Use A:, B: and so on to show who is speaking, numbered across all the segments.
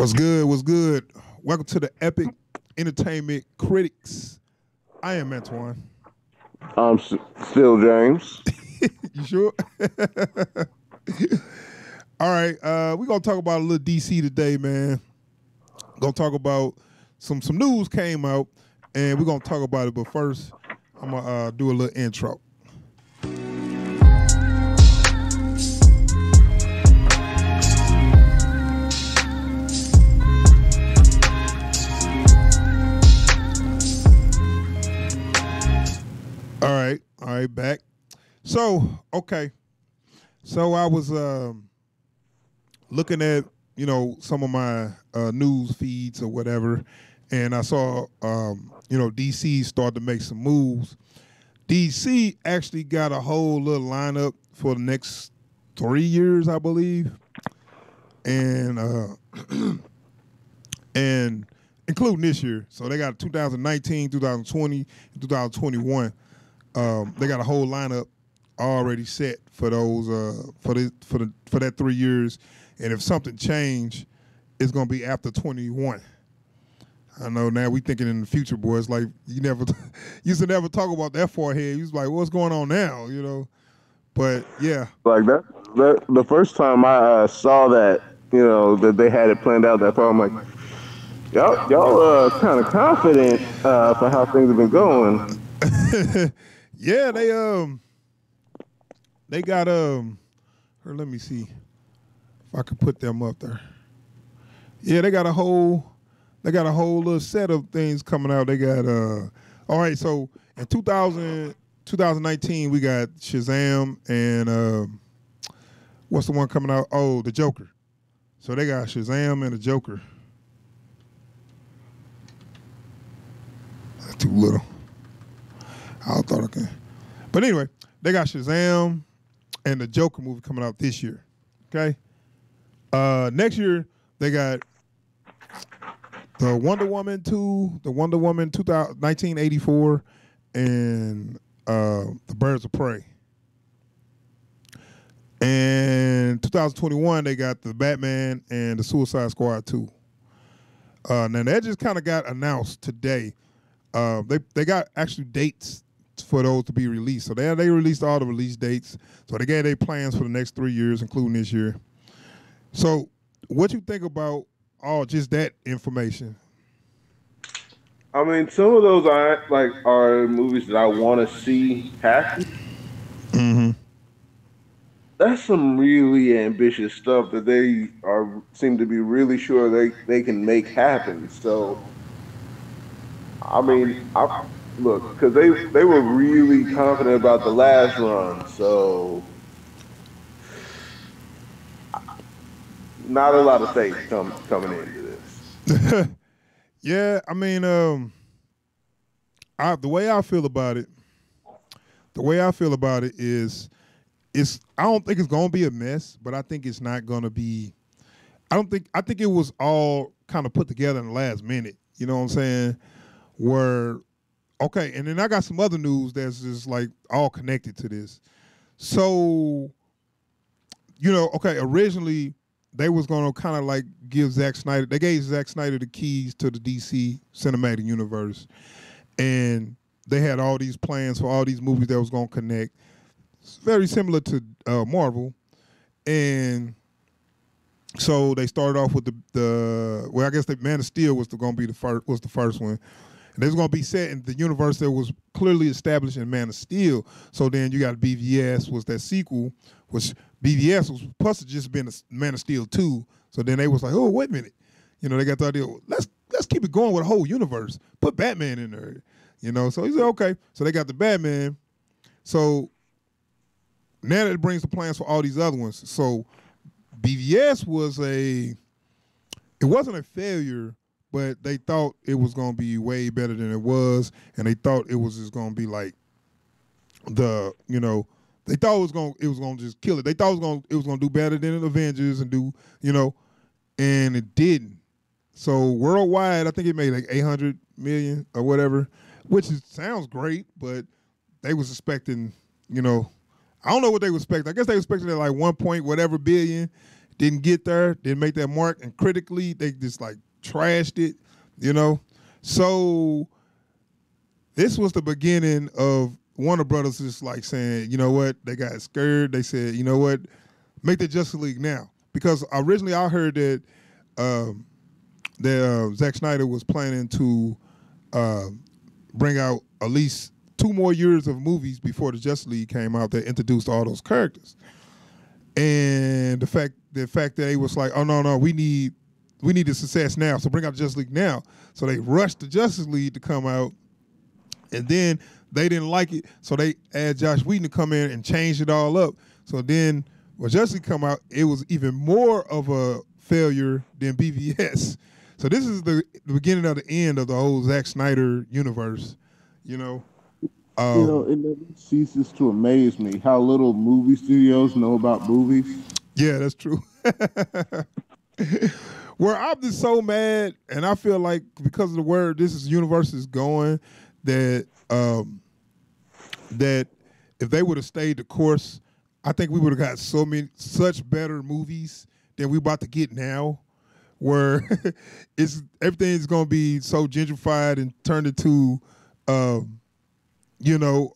A: What's good? What's good? Welcome to the Epic Entertainment Critics. I am Antoine.
B: Still James.
A: You sure? All right. We're gonna talk about a little DC today, man. Gonna talk about some news came out, and we're gonna talk about it. But first, I'm gonna do a little intro. All right, back. So, okay. So I was looking at, some of my news feeds or whatever, and I saw, DC start to make some moves. DC actually got a whole little lineup for the next 3 years, I believe, and and including this year. So they got 2019, 2020, 2021. They got a whole lineup already set for those for that 3 years, and if something change, it's gonna be after 21. I know now we thinking in the future, boys. Like you never used to never talk about that far ahead. You was like, what's going on now? But yeah,
B: Like that the first time I saw that, that they had it planned out that far, I'm like, y'all kind of confident for how things have been going.
A: Yeah, they got or let me see if I could put them up there. Yeah, they got a whole little set of things coming out. They got all right, so in 2019 we got Shazam and what's the one coming out? Oh, the Joker. So they got Shazam and the Joker. That's too little. I thought I could. But anyway, they got Shazam and the Joker movie coming out this year. Okay? Next year, they got the Wonder Woman 2, the Wonder Woman 1984, and the Birds of Prey. And 2021, they got the Batman and the Suicide Squad 2. Now, that just kind of got announced today. They got actually dates for those to be released. So they released all the release dates. So they gave their plans for the next 3 years, including this year. So what you think about just that information?
B: I mean, some of those are movies that I want to see happen.
A: Mm-hmm.
B: That's some really ambitious stuff that they seem to be really sure they can make happen. So, I mean, look, because they were really confident about the last run, so not a lot of faith coming into this.
A: Yeah, I mean, the way I feel about it is, I don't think it's gonna be a mess, but I think it's not gonna be. I think it was all kind of put together in the last minute. You know what I'm saying? Okay, and then I got some other news that's just like all connected to this. So, okay, originally they was gonna kind of like give Zack Snyder. They gave Zack Snyder the keys to the DC cinematic universe, and they had all these plans for all these movies that was gonna connect. It's very similar to Marvel, and so they started off with the I guess the Man of Steel was going to be the first one. And it was going to be set in the universe that was clearly established in Man of Steel. So then you got BVS was that sequel, which BVS was supposed to just been a Man of Steel 2. So then they was like, oh, wait a minute. They got the idea, let's keep it going with a whole universe. Put Batman in there. So he said, okay. So they got the Batman. So now that brings the plans for all these other ones. So BVS it wasn't a failure, but they thought it was going to be way better than it was, and they thought it was just going to be like they thought it was going to just kill it. They thought it was going to do better than the Avengers and do, and it didn't. So worldwide, I think it made like 800 million or whatever, which sounds great, but they was expecting, I don't know what they were expecting. I guess they were expecting like 1 point whatever billion. didn't get there, didn't make that mark, and critically they just like trashed it, you know. So this was the beginning of Warner Brothers just like saying, you know what, they got scared. They said, you know what, make the Justice League now. Because originally I heard um, that Zack Snyder was planning to uh, bring out at least 2 more years of movies before the Justice League came out that introduced all those characters. And the fact that he was like, oh no, we need the success now, so bring out the Justice League now. So they rushed the Justice League to come out, and then they didn't like it, so they asked Josh Whedon to come in and change it all up. So then when Justice League come out, it was even more of a failure than BVS. So this is the beginning of the end of the whole Zack Snyder universe, you know.
B: It never ceases to amaze me how little movie studios know about movies.
A: Yeah, that's true. Where I'm just so mad, and I feel like because of the word this is universe is going, that if they would have stayed the course, I think we would have got such better movies than we about to get now, where it's everything's gonna be so gentrified and turned into, they're gonna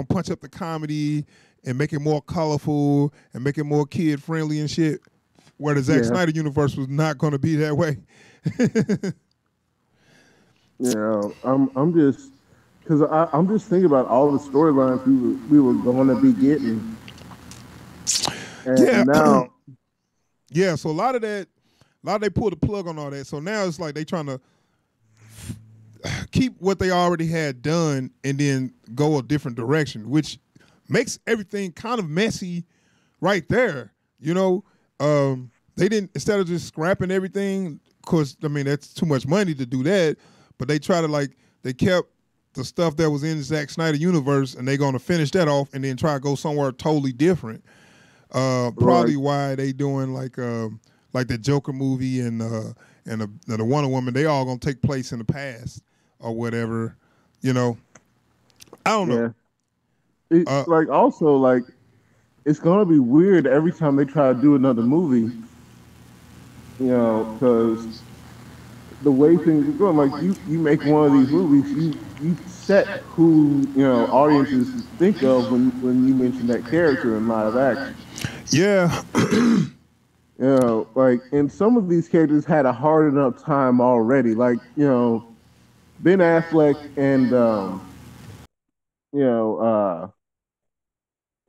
A: punch up the comedy and make it more colorful and make it more kid friendly and shit. Where the Zack Snyder universe was not gonna be that way.
B: I'm just because I'm just thinking about all the storylines we were going to be getting, and
A: Yeah,
B: now
A: yeah. So a lot of they pulled the plug on all that. So now it's like they trying to keep what they already had done and then go a different direction, which makes everything kind of messy right there. You know, they didn't, instead of just scrapping everything, because I mean that's too much money to do that. But they try to they kept the stuff that was in the Zack Snyder universe, and they're gonna finish that off and then try to go somewhere totally different. Probably why they doing like the Joker movie and the Wonder Woman. They all gonna take place in the past or whatever. You know, I don't know.
B: It's it's gonna be weird every time they try to do another movie. Because the way things are going, like you make one of these movies, you set who audiences think of when you mention that character in live action.
A: Yeah.
B: And some of these characters had a hard enough time already. Like, Ben Affleck and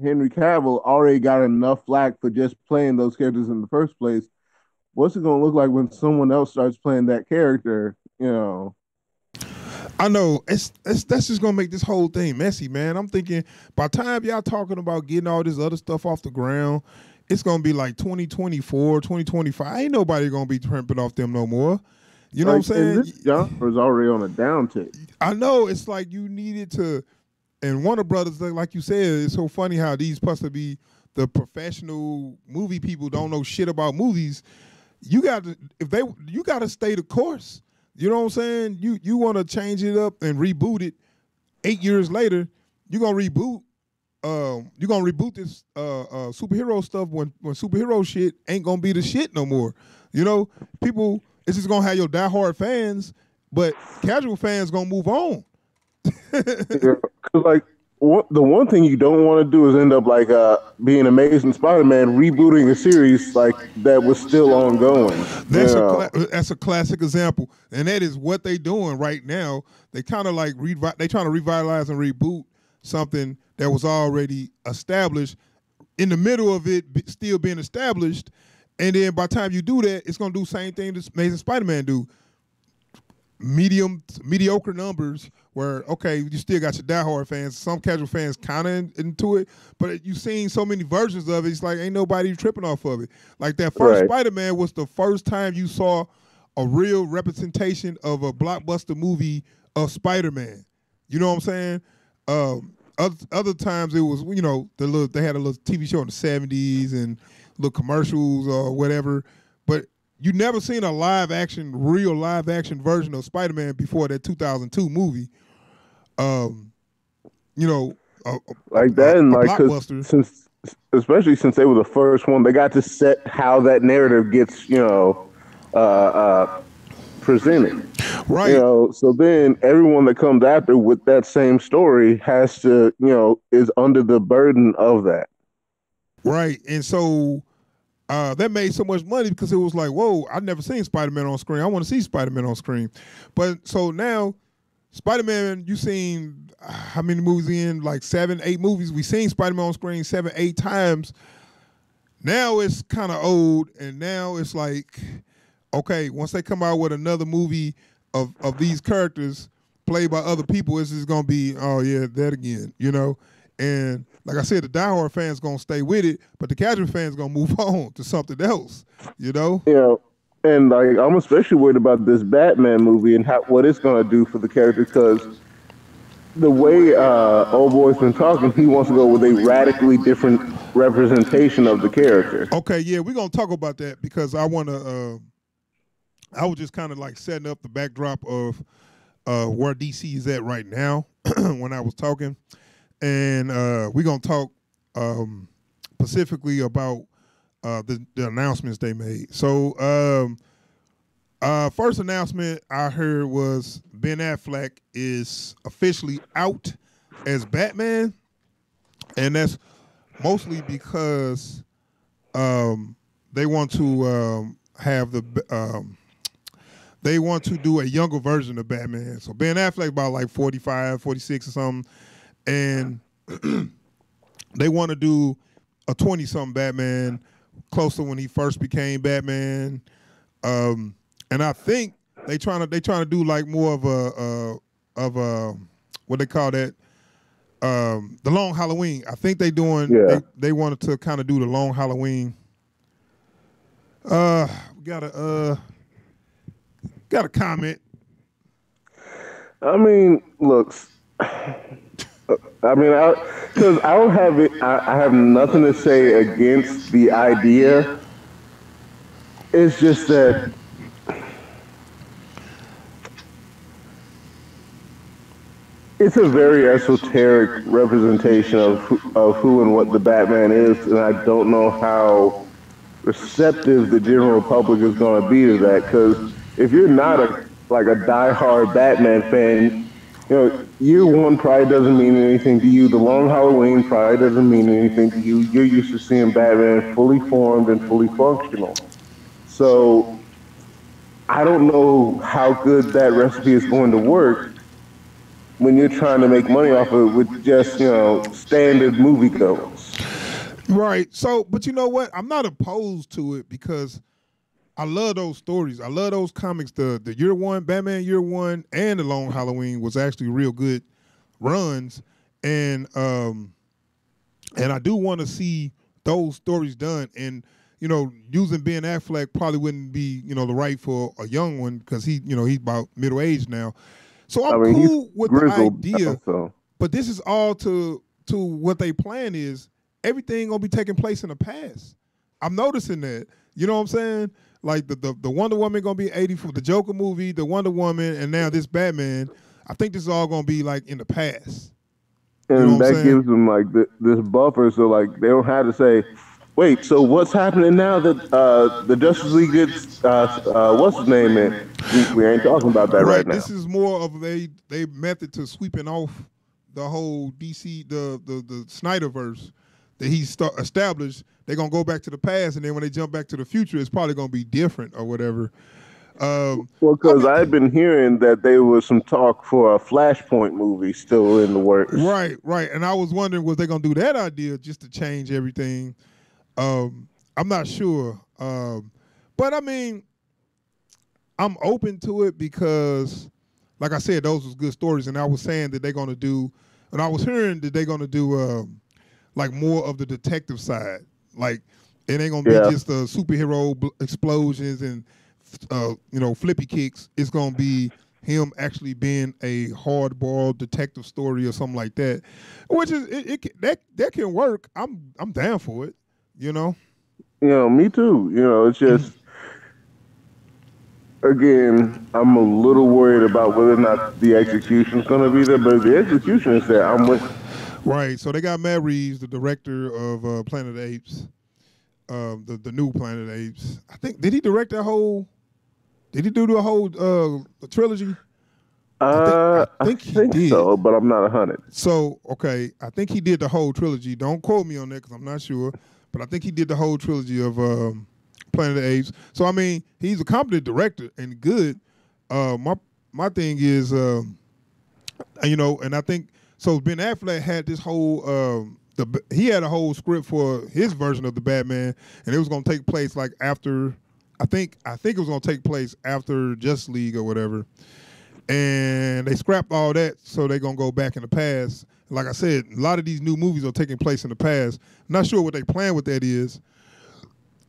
B: Henry Cavill already got enough flack for just playing those characters in the first place. What's it gonna look like when someone else starts playing that character?
A: I know it's that's just gonna make this whole thing messy, man. I'm thinking by the time y'all talking about getting all this other stuff off the ground, it's gonna be like 2024, 2025. Ain't nobody gonna be tripping off them no more. You know what I'm saying?
B: And this genre is already on a downtick.
A: I know it's like you needed to, and Warner Brothers, like you said, it's so funny how these supposed to be the professional movie people don't know shit about movies. You got to stay the course. You know what I'm saying? You want to change it up and reboot it 8 years later. You're gonna reboot. You're gonna reboot this superhero stuff when superhero shit ain't gonna be the shit no more. You know, people, it's just gonna have your diehard fans, but casual fans gonna move on.
B: Because the one thing you don't want to do is end up like being Amazing Spider-Man rebooting a series like that was still ongoing.
A: That's a classic example, and that is what they doing right now. They kind of like they trying to revitalize and reboot something that was already established in the middle of it still being established, and then by the time you do that, it's gonna do the same thing that Amazing Spider-Man do. Mediocre numbers where, okay, you still got your diehard fans, some casual fans kind of into it, but you've seen so many versions of it, it's like ain't nobody tripping off of it. Like that first Spider-Man was the first time you saw a real representation of a blockbuster movie of Spider-Man. You know what I'm saying? Other times it was, they had a little TV show in the 70s and little commercials or whatever, but you never seen a real live action version of Spider-Man before that 2002 movie.
B: Like that, and like
A: blockbuster.
B: especially since they were the first one, they got to set how that narrative gets, uh, uh, presented.
A: Right,
B: So then everyone that comes after with that same story has to, is under the burden of that.
A: right. And so that made so much money because it was like, whoa, I've never seen Spider Man on screen. I want to see Spider Man on screen. But so now, Spider Man, you seen how many movies in? Like 7, 8 movies. We seen Spider Man on screen 7, 8 times. Now it's kind of old, and now it's like, okay, once they come out with another movie of these characters played by other people, it's just gonna be, oh yeah, that again, you know. And like I said, the diehard fans gonna stay with it, but the casual fans gonna move on to something else, you know.
B: You know, and like I'm especially worried about this Batman movie and what it's gonna do for the character because the way old boy's been talking, he wants to go with a radically different representation of the character.
A: Okay, yeah, we're gonna talk about that because I wanna. I was just kind of like setting up the backdrop of where DC is at right now when I was talking, and we're gonna talk specifically about the announcements they made. So, first announcement I heard was Ben Affleck is officially out as Batman, and that's mostly because they want to have the they want to do a younger version of Batman. So Ben Affleck about like 45, 46 or something, and they want to do a 20-something Batman, close to when he first became Batman. And I think they trying to do like more of a what they call that, the Long Halloween. I think
B: Yeah.
A: they wanted to kind of do the Long Halloween. We got a comment.
B: I mean, looks. I mean, because I don't have it. I have nothing to say against the idea. It's just that it's a very esoteric representation of who and what the Batman is, and I don't know how receptive the general public is going to be to that. Because if you're not a diehard Batman fan, year one probably doesn't mean anything to you. The Long Halloween probably doesn't mean anything to you. You're used to seeing Batman fully formed and fully functional. So I don't know how good that recipe is going to work when you're trying to make money off of it with just standard moviegoers.
A: Right. So, but you know what? I'm not opposed to it because I love those stories. I love those comics. The year one, Batman year one, and the Long Halloween was actually real good runs, and I do want to see those stories done. And using Ben Affleck probably wouldn't be the right for a young one because he's about middle age now. So
B: I
A: I'm
B: mean, he's
A: cool with the
B: grizzled now,
A: idea,
B: so
A: but this is all to what they plan is. Everything gonna be taking place in the past. I'm noticing that. You know what I'm saying? Like the Wonder Woman gonna be 80 for the Joker movie, the Wonder Woman, and now this Batman. I think this is all gonna be like in the past. You know what
B: and
A: I'm
B: that
A: saying?
B: gives them like this buffer, so like they don't have to say, "Wait, so what's happening now that the Justice League gets what's his name in?" We ain't talking about that right
A: Right.
B: now.
A: This is more of a method to sweeping off the whole DC the Snyderverse that he established. They're gonna go back to the past, and then when they jump back to the future, it's probably gonna be different or whatever.
B: Well,
A: I
B: because
A: mean,
B: I've been hearing that there was some talk for a Flashpoint movie still in the works.
A: right, right. And I was wondering, was they gonna do that idea just to change everything? I'm not sure. But I mean, I'm open to it because, like I said, those was good stories, and I was saying that they're gonna do, and I was hearing that they're gonna do like more of the detective side. Like it ain't gonna be
B: Yeah,
A: just superhero explosions and flippy kicks. It's gonna be him actually being a hard-boiled detective story or something like that, which is that can work. I'm down for it. You know.
B: me too. It's just again, I'm a little worried about whether or not the execution is going to be there. But if the execution is there, I'm with it.
A: Right. So they got Matt Reeves, the director of Planet of the Apes, the new Planet of the Apes. I think did he direct that whole? Did he do the whole trilogy? I
B: I
A: think he
B: think
A: did.
B: so, but I'm not 100.
A: So okay, I think he did the whole trilogy. Don't quote me on that because I'm not sure, but I think he did the whole trilogy of Planet of the Apes. So I mean, he's a competent director and good. My thing is, and I think so. Ben Affleck had this whole he had a whole script for his version of the Batman, and it was going to take place like after. I think it was going to take place after Justice League or whatever, and they scrapped all that, so they're gonna go back in the past. Like I said, a lot of these new movies are taking place in the past. I'm not sure what they plan with that is,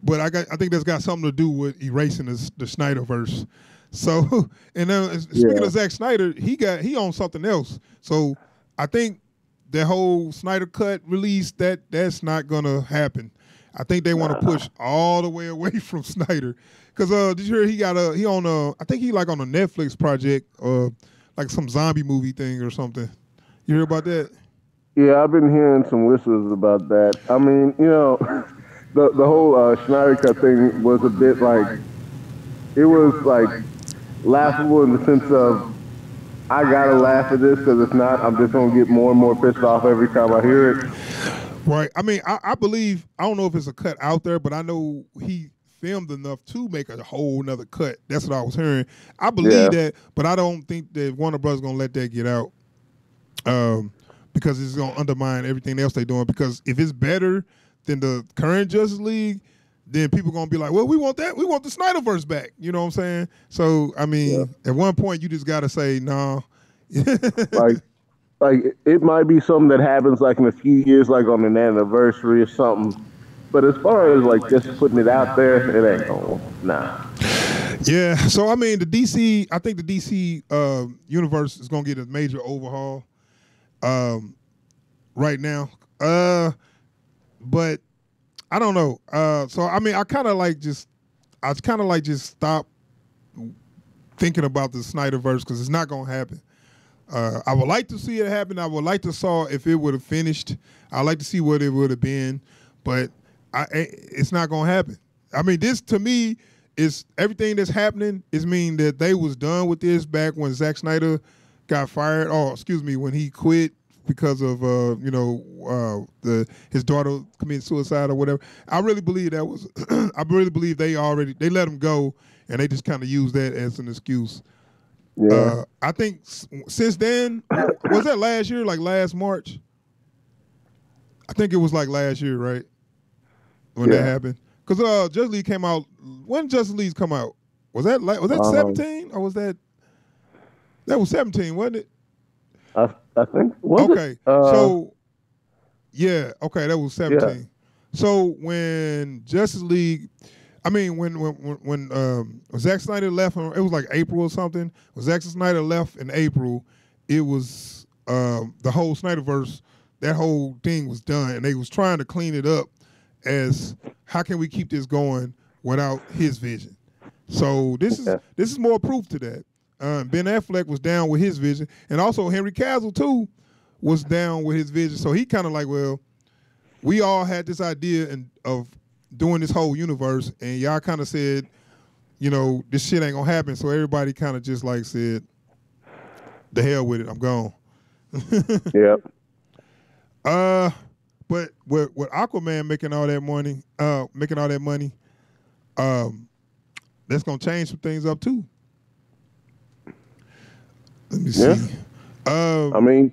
A: but I think that's got something to do with erasing the Snyderverse. So, and then speaking
B: Yeah.
A: of Zack Snyder, he owns something else. So, I think that whole Snyder cut release that's not gonna happen. I think they want to
B: Nah.
A: push all the way away from Snyder. Cause did you hear he on I think he like on a Netflix project like some zombie movie thing or something. You hear about that?
B: Yeah, I've been hearing some whispers about that. I mean, the whole Schneider cut thing was a bit like it was like laughable in the sense of I gotta laugh at this because if not, I'm just gonna get more and more pissed off every time I hear it.
A: Right. I mean, I believe I don't know if it's a cut out there, but I know he filmed enough to make a whole nother cut. That's what I was hearing. I believe
B: Yeah,
A: that, but I don't think that Warner Bros. Gonna let that get out. Because it's gonna undermine everything else they're doing. Because if it's better than the current Justice League, then people gonna be like, well, we want that. We want the Snyderverse back. You know what I'm saying? So I
B: yeah.
A: mean, at one point you just gotta say no.
B: Like it might be something that happens like in a few years, like on an anniversary or something. But as far as like just putting it out there, it ain't going. Nah.
A: Yeah. So I mean, I think the DC universe is gonna get a major overhaul right now. But I don't know. So I mean, I kind of like just stop thinking about the Snyderverse because it's not gonna happen. I would like to see it happen. I would like to saw if it would have finished. I'd like to see what it would have been, but it's not gonna happen. I mean, this to me is everything that's happening is mean that they was done with this back when Zack Snyder got fired. Oh, excuse me, when he quit because of his daughter committed suicide or whatever. I really believe that was. I really believe they let him go and they just kind of used that as an excuse.
B: Yeah.
A: I think since then, was that last year, like last March? I think it was like last year, right? When that
B: Yeah.
A: happened. Because Justice League came out, when Justice League come out? Was that
B: Um,
A: 17 or was that 17, wasn't it?
B: I think was it?
A: Okay. So yeah, okay, that was
B: Yeah.
A: 17. So when Justice League I mean, when Zack Snyder left, it was like April or something. When Zack Snyder left in April, it was the whole Snyderverse. That whole thing was done, and they was trying to clean it up as how can we keep this going without his vision. So
B: Yeah.
A: this is more proof to that. Ben Affleck was down with his vision, and also Henry Cavill too was down with his vision. So he kind of like, well, we all had this idea of doing this whole universe, and y'all kind of said, this shit ain't gonna happen. So everybody kind of just like said, the hell with it, I'm gone.
B: Yeah.
A: But with Aquaman making all that money, that's gonna change some things up too. Let me
B: Yeah.
A: see.
B: I mean,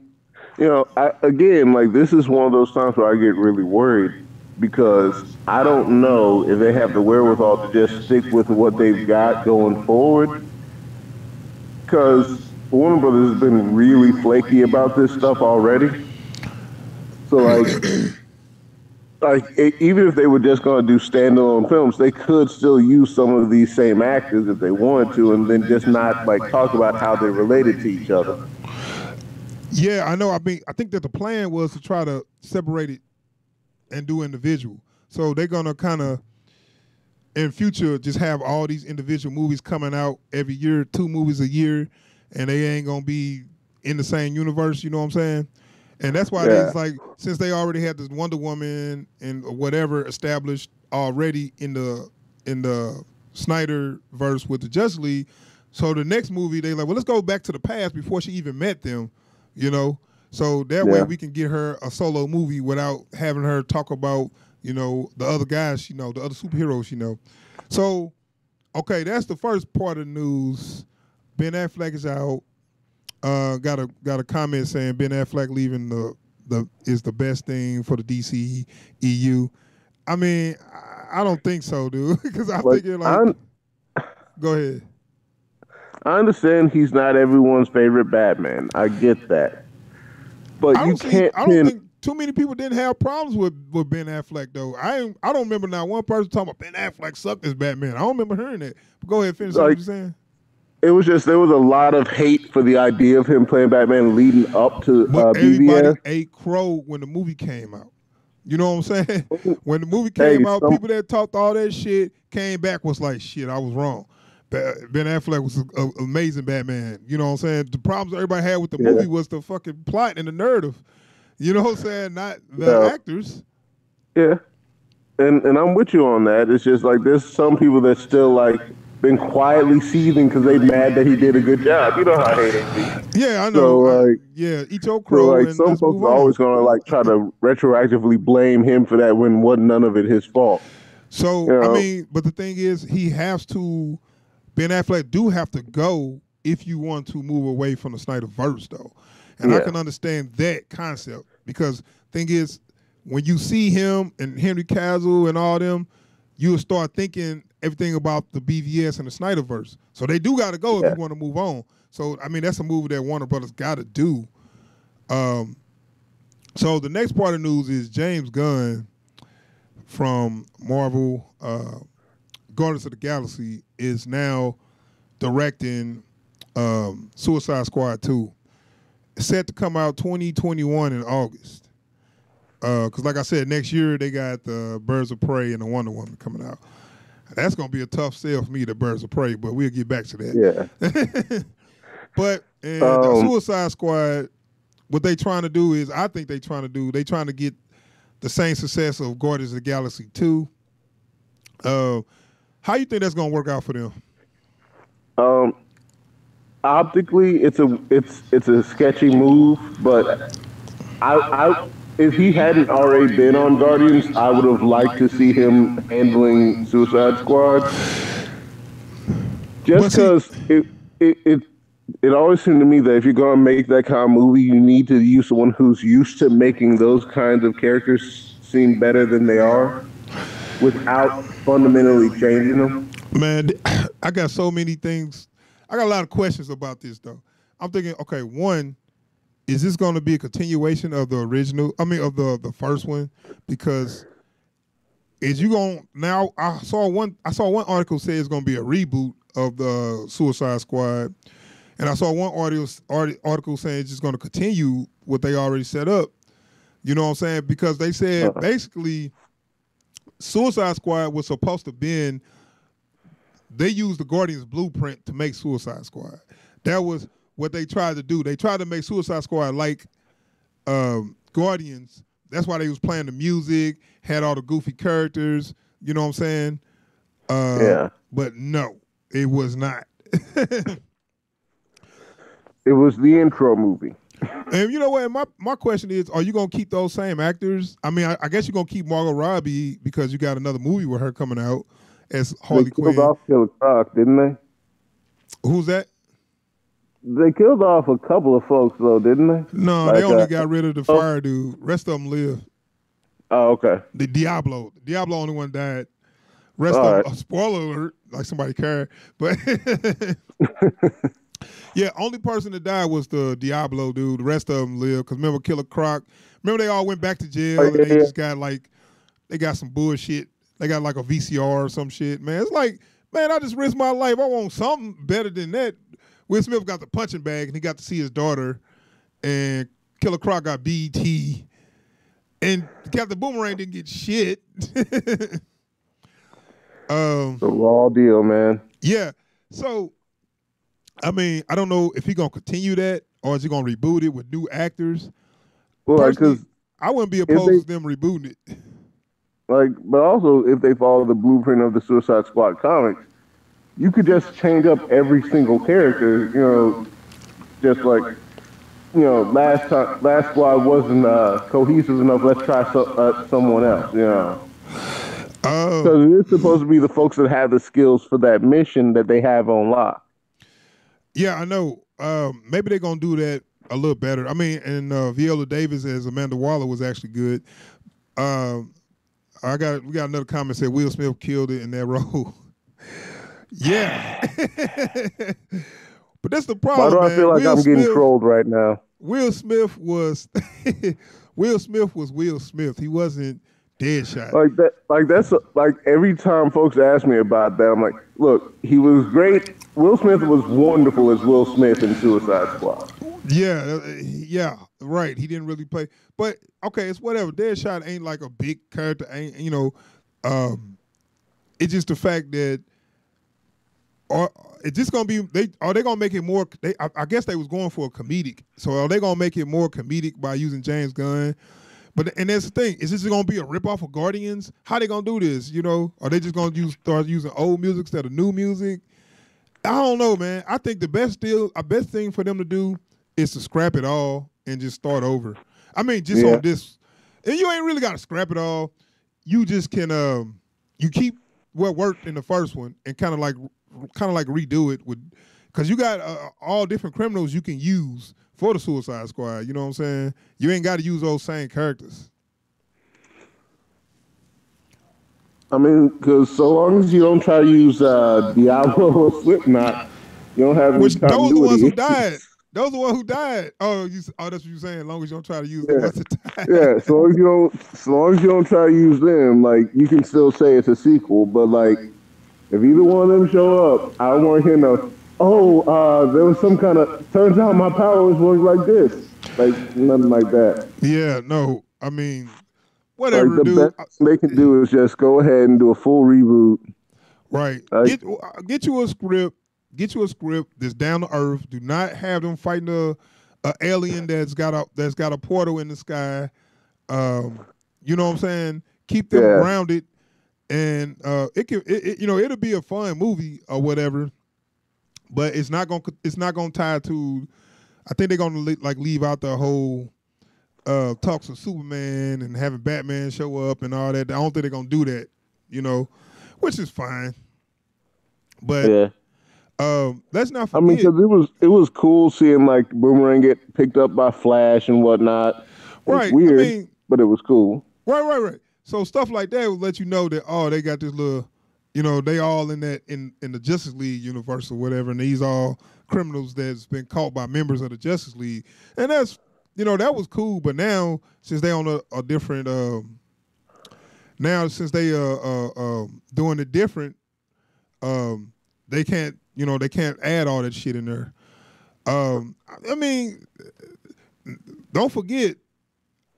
B: again, like this is one of those times where I get really worried because I don't know if they have the wherewithal to just stick with what they've got going forward. Because Warner Brothers has been really flaky about this stuff already. So even if they were just going to do standalone films, they could still use some of these same actors if they wanted to, and then just not like talk about how they're related to each other.
A: Yeah, I know. I mean, I think that the plan was to try to separate it and do individual. So they're gonna kind of in future just have all these individual movies coming out every year, 2 movies a year, and they ain't gonna be in the same universe. You know what I'm saying? And that's why
B: Yeah.
A: they's like, since they already had this Wonder Woman and whatever established already in the Snyder verse with the Justice League, so the next movie they like, well, let's go back to the past before she even met them, you know. So that way
B: Yeah.
A: we can get her a solo movie without having her talk about, you know, the other guys she know, the other superheroes she know. So okay, that's the first part of the news. Ben Affleck is out. Got a comment saying Ben Affleck leaving the is the best thing for the DC EU. I mean, I don't think so, dude. Because I'm
B: Like
A: thinking like,
B: I
A: go ahead.
B: I understand he's not everyone's favorite Batman. I get that. But you can't
A: I don't
B: pin
A: think too many people didn't have problems with Ben Affleck though. I don't remember not one person talking about Ben Affleck sucked as Batman. I don't remember hearing that. But go ahead, finish what
B: like
A: you're saying.
B: it was just there was a lot of hate for the idea of him playing Batman leading up to
A: But everybody
B: BVS.
A: ate crow when the movie came out. You know what I'm saying? When the movie
B: Hey,
A: came out,
B: some
A: people that talked all that shit came back was like, shit, I was wrong. Ben Affleck was an amazing Batman. You know what I'm saying? The problems everybody had with the
B: yeah,
A: movie was the fucking plot and the narrative. You know what I'm saying? Not the
B: yeah,
A: actors.
B: yeah. And I'm with you on that. It's just like there's some people that still like been quietly seething because they mad that he did a good job. You know how haters be.
A: Yeah, I
B: So
A: know.
B: like
A: Yeah, eat your
B: so
A: crow
B: like
A: and
B: some
A: let's
B: folks
A: move
B: are always
A: on.
B: gonna like try to retroactively blame him for that when wasn't none of it his fault. You
A: So, I
B: know?
A: mean, but the thing is, he has to, Ben Affleck do have to go if you want to move away from the Snyder verse, though. And I
B: Yeah.
A: can understand that concept because thing is, when you see him and Henry Cavill and all them, you'll start thinking everything about the BVS and the Snyderverse. So they do got to go if
B: Yeah.
A: you want to move on. So I mean, that's a move that Warner Brothers got to do. Um, so the next part of the news is James Gunn from Marvel, Guardians of the Galaxy, is now directing Suicide Squad 2. It's set to come out 2021 in August. Because, like I said, next year they got the Birds of Prey and the Wonder Woman coming out. That's going to be a tough sell for me, the Birds of Prey, but we'll get back to
B: Yeah.
A: that. But, and the
B: Um
A: Suicide Squad, what they trying to do is, I think they trying to get the same success of Guardians of the Galaxy 2. How you think that's going to work out for them?
B: um optically it's a sketchy move, but I if he hadn't already been on Guardians, I would have liked to see him handling Suicide Squad. Just
A: But see,
B: because it always seemed to me that if you're gonna make that kind of movie, you need to use someone who's used to making those kinds of characters seem better than they are, without fundamentally changing them.
A: man, I got so many things. I got a lot of questions about this though. I'm thinking, okay, one, is this going to be a continuation of the original? I mean, of the first one, because is you going now? I saw one article say it's going to be a reboot of the Suicide Squad, and I saw one article saying it's just going to continue what they already set up. You know what I'm saying? Because they said
B: Uh,
A: basically Suicide Squad was supposed to be, they used the Guardians blueprint to make Suicide Squad. That was what they tried to do. They tried to make Suicide Squad like Guardians. That's why they was playing the music, had all the goofy characters. You know what I'm saying?
B: yeah,
A: But no, it was not.
B: it was the intro movie.
A: And you know what? My question is, are you gonna keep those same actors? I mean, I guess you're gonna keep Margot Robbie because you got another movie with her coming out as
B: They
A: Harley
B: killed
A: Quinn.
B: off Killer Croc, didn't they?
A: Who's that?
B: They killed off a couple of folks though, didn't they?
A: No, they
B: Like
A: only got rid of the
B: oh,
A: fire dude. Rest of them live.
B: oh okay.
A: The Diablo only one died. Rest
B: All
A: of them,
B: right.
A: spoiler alert, like somebody cared. But yeah, only person that died was the Diablo dude. The rest of them lived. Because remember Killer Croc? Remember they all went back to
B: Oh,
A: jail and
B: yeah,
A: they
B: yeah.
A: just got like, they got some bullshit. They got like a VCR or some shit. Man, it's like, man, I just risked my life. I want something better than that. Will Smith got the punching bag and he got to see his daughter. And Killer Croc got BT. And Captain Boomerang didn't get shit.
B: The raw deal, man.
A: Yeah. So, I mean, I don't know if he's gonna continue that or is he gonna reboot it with new actors.
B: Well, like,
A: personally,
B: because
A: I wouldn't be
B: if
A: opposed
B: they
A: to them rebooting it.
B: like, but also if they follow the blueprint of the Suicide Squad comics, you could just change up every single character. Just like last squad wasn't cohesive enough. Let's try someone else.
A: Uh,
B: Because it is supposed to be the folks that have the skills for that mission that they have on lock.
A: yeah, I know. Maybe they're gonna do that a little better. I mean, and Viola Davis as Amanda Waller was actually good. Um, we got another comment said Will Smith killed it in that role. Yeah, but that's the
B: Why
A: problem,
B: do I feel
A: man.
B: like I'm getting trolled right now?
A: Will Smith was Will Smith was Will Smith. He wasn't Deadshot.
B: Like every time folks ask me about that, I'm like, look, he was great. Will Smith was wonderful as Will Smith in Suicide Squad.
A: Yeah, yeah, right. He didn't really play, but okay, it's whatever. Deadshot ain't like a big character. Ain't um, it's just the fact that are it's just gonna be they gonna make it more. I guess they was going for a comedic. So are they gonna make it more comedic by using James Gunn? But and that's the thing. Is this gonna be a rip off of Guardians? How they gonna do this? Are they just gonna start using old music instead of new music? I don't know, man. I think the best thing for them to do is to scrap it all and just start over. I mean, just
B: Yeah.
A: on this, and you ain't really got to scrap it all. You just can you keep what worked in the first one and kind of like redo it with, because you got all different criminals you can use for the Suicide Squad. You know what I'm saying? You ain't got to use those same characters.
B: I mean, because so long as you don't try to use Diablo or Slipknot, you don't have any
A: Which those are the ones
B: continuity
A: who
B: issues.
A: died. Those are the ones who died. Oh, that's what you're saying. As long as you don't try to use the
B: Yeah,
A: ones that died.
B: yeah. So long as you don't try to use them, like you can still say it's a sequel. But like, if either one of them show up, I don't want to hear no. Oh, there was some kind of. Turns out my powers work like this. Like nothing like that.
A: Yeah, no. I mean,
B: Like
A: whatever,
B: the
A: dude.
B: best they can do is just go ahead and do a full reboot.
A: Right.
B: Like
A: Get you a script. Get you a script that's down to earth. Do not have them fighting a alien that's got a portal in the sky. You know what I'm saying? Keep them
B: yeah,
A: grounded, and it'll be a fun movie or whatever. But it's not gonna tie to. I think they're gonna like leave out the whole talks of Superman and having Batman show up and all that. I don't think they're gonna do that. Which is fine. But
B: yeah.
A: let's not
B: I mean,
A: forget.
B: because it was cool seeing like Boomerang get picked up by Flash and whatnot. It's
A: Right. I
B: weird,
A: mean,
B: but it was cool.
A: right. So stuff like that will let you know that they got this little, they all in the Justice League universe or whatever, and these all criminals that's been caught by members of the Justice League, and that's that was cool. But now since they on a different now since they doing it different, they can't add all that shit in there. I mean, don't forget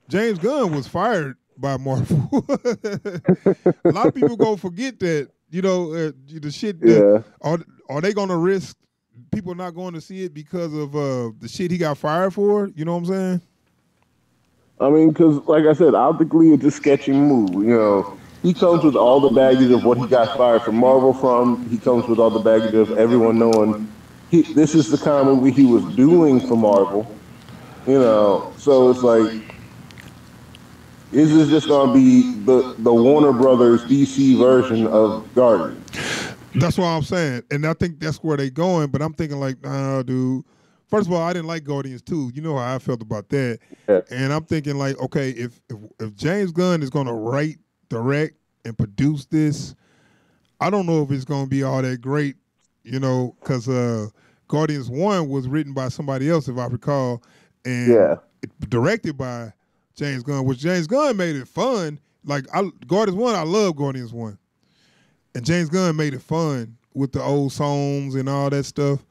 A: James Gunn was fired by Marvel. A lot of people gonna forget that. The shit that
B: Yeah.
A: are they gonna risk people not going to see it because of the shit he got fired for? You know what I'm saying?
B: I mean, because like I said, optically it's a sketchy move. He comes with all the baggage of what he got fired from Marvel from. He comes with all the baggage of everyone knowing this is the kind of movie he was doing for Marvel. So it's like, is this just going to be the Warner Brothers DC version of Guardians?
A: That's what I'm saying, and I think that's where they going. But I'm thinking like, nah, dude. First of all, I didn't like Guardians 2. You know how I felt about that,
B: Yeah.
A: and I'm thinking like, okay, if James Gunn is gonna write, direct, and produce this, I don't know if it's gonna be all that great, because Guardians 1 was written by somebody else, if I recall, and
B: Yeah.
A: directed by James Gunn, which James Gunn made it fun. Like Guardians 1, I love Guardians 1. And James Gunn made it fun with the old songs and all that stuff.